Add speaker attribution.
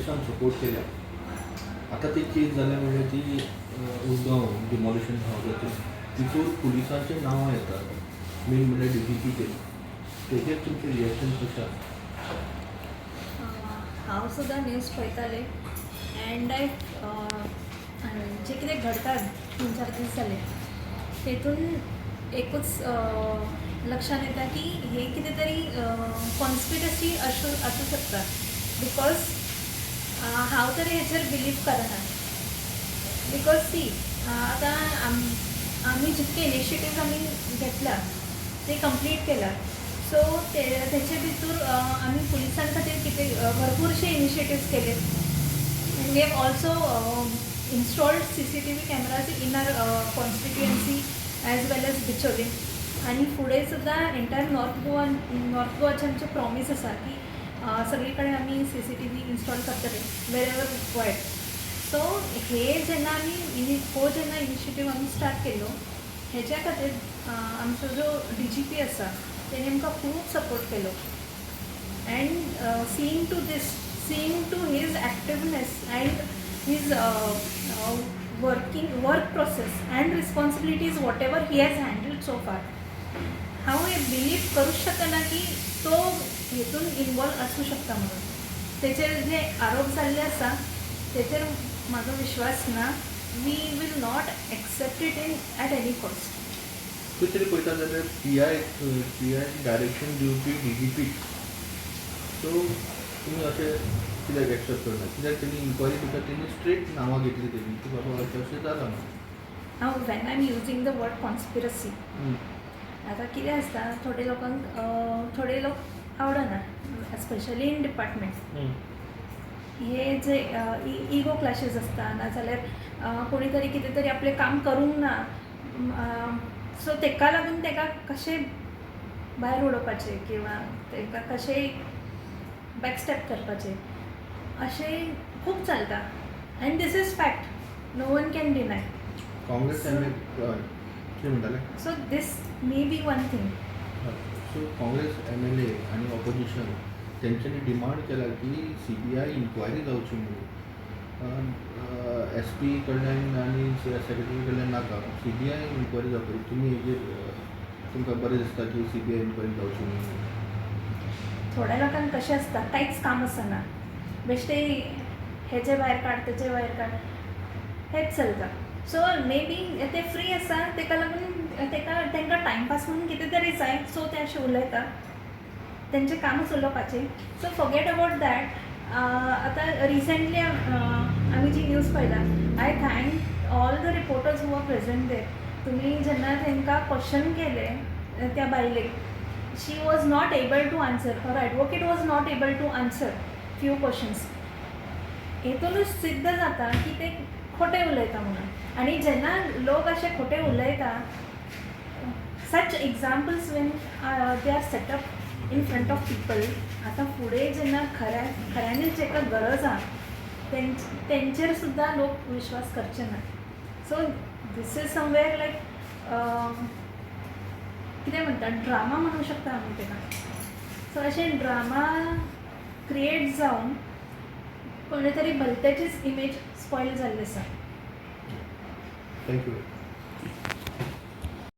Speaker 1: पुलिसांक सपोर्ट केल्या. आता ते केस जाल्यामुळे ती उजगांव डिमॉलिशन जाता तितूर पुलिसांचे नांवां येतात. मेन म्हणल्यार DGP तेजेर तुमचें रिएक्शन कशें आसा?
Speaker 2: हांव सुद्दां न्यूज पळयतालें एंड जे कितें घडटा 3-4 दीस जाले तेतून एकूच लक्षात येता की हे कितें तरी कॉन्स्पिरसी आसूं शकता. बिकॉज हांव तरी हेचेर बिलीव करना. बिकॉज सी आतां आमी जितके इनिशिएटिव्ह आमी घेतल्या ते कंप्लीट केल्या. सो तेचे भितर आमी पुलिसां खातीर कितें भरपूरशे इनिशिएटिव्स केले. We have also installed CCTV cameras in our constituency as well as Bicholim. आनी फुडें सुद्दां एंटायर नॉर्थ गोवाचे आमचे प्रॉमीस आसा की सगळे कडेन आमी CCTV इन्स्टॉल करतले वेर एवर रिक्वायर्ड. सो हे जेन्ना आमी जेन्ना इनिशिएटीव आमी स्टार्ट केलो हेच्या खातीर आमचो जो DGP आसा तेणे आमकां खूब सपोर्ट केलो. And seeing to his activeness and his work process and responsibilities whatever he has handled so far, हांव हे बिलीव करूंक शकना की तो हेतून इन्वॉल्व आसूं शकता म्हणून. तेचेर जे आरोप जाल्ले आसा तेचेर म्हाजो विश्वास ना. We will not accept it at any cost.
Speaker 1: खंय तरी पळयता जाल्यार PI डायरेक्शन दिवपी DGP सो तुमी अशें कित्याक एक्सेप्ट करना? कित्याक तेणी इन्क्वायरी करता तेणी स्ट्रेट नांवां घेतली तेणी की बाबा अशें जालां म्हणून.
Speaker 2: हांव when I am using the word conspiracy आतां कितें आसता थोडे थोडे लोक आवडना एस्पेशली इन डिपार्टमेंट. हे जे इगो क्लॅशीस आसता नाजाल्यार कोणी तरी कितें तरी आपलें काम करूंक ना. सो तेका लागून तेका कशें भायर उडोवपाचें किंवा तेका कशें बॅकस्टॅप करपाचें अशें खूब चलता. And this is fact, no one can deny.
Speaker 1: Congress कितें म्हणटाले?
Speaker 2: So this may be one thing.
Speaker 1: So Congress MLA आनी ऑपोजिशन तेंच्यांनी डिमांड केला की CBI इन्क्वायरी जावची म्हणून. SP कडल्यान आनी सेक्रेटरी कडल्यान नाका CBI इन्क्वायरी जावपाची. तुमी हेजेर तुमकां बरें दिसता की CBI इन्क्वायरी जावची म्हणून?
Speaker 2: थोड्या लोकांक कशें आसता कांयच काम आसना, बेश्टे हेचे भायर काड तेचे भायर काड हेंच चलता. सो मे बी ते फ्री आसा तेका लागून तेंकां टायमपास म्हणून कितें तरी जाय सो ते अशें उलयता. तेंचें कामूच उलोवपाचें. So forget about that. आतां रिसेंटली आमी जी न्यूज पळयला I thank all the reporters who are present there. तुमी जेन्ना तेंकां क्वेश्चन केले त्या बायलेक she was not able to answer, her advocate was not able to answer few questions. हेतूनच सिद्ध जाता की ते खोटें उलयता म्हणून. आनी जेन्ना लोक अशे खोटें उलयता such examples when they are setup in front of people. आतां फुडें जेन्ना खऱ्यांनीच जेका गरज आसा तेंचेर सुद्दां लोक विश्वास करचे ना. सो दीस इज समवेअर लायक कितें म्हणटात ड्रामा म्हणूंक शकता आमी तेका. सो अशें ड्रामा क्रिएट जावन कोणे तरी भलत्याचीच इमेज स्पॉयल जाल्ली आसा.
Speaker 1: थँक्यू.